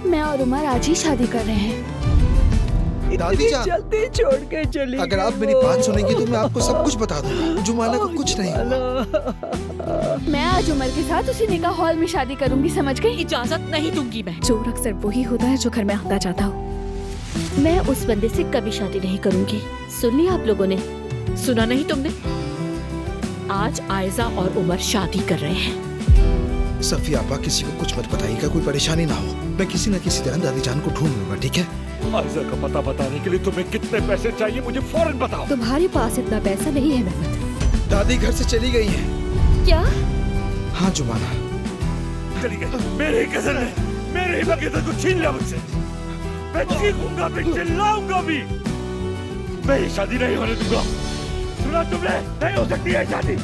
मैं और उमर आज ही शादी कर रहे हैं। दादी जान, जल्दी छोड़ के चली अगर आप मेरी बात सुनेंगी तो मैं आपको सब कुछ बता दूंगा। जुमाना को कुछ नहीं हुआ। मैं आज उमर के साथ उसी निकाह हॉल में शादी करूंगी, समझ गई? इजाजत नहीं दूंगी मैं। चोर अक्सर वही होता है जो घर में आना चाहता हो। मैं उस बंदे से कभी शादी नहीं करूंगी। सुन लिया आप लोगों ने? सुना नहीं तुमने? आज आयजा और उमर शादी कर रहे हैं। सफी आपा, किसी को कुछ मत बताइएगा, कोई परेशानी ना हो। मैं किसी न किसी तरह दादी जान को ढूंढ लूंगा, ठीक है? आयजा का पता बताने के लिए तुम्हें कितने पैसे चाहिए मुझे फौरन बताओ। तुम्हारे पास इतना पैसा नहीं है मेहमेद। दादी घर से चली गई हैं। क्या? हाँ जुमाना चली गई। मेरी कसम है, मेरे ही बगीचे को छीन लिया मुझसे। मैं चीखूंगा भी, चिल्लाऊंगा भी। मैं ये शादी नहीं होने दूंगा। सुना तुमने? नहीं हो सकती है शादी।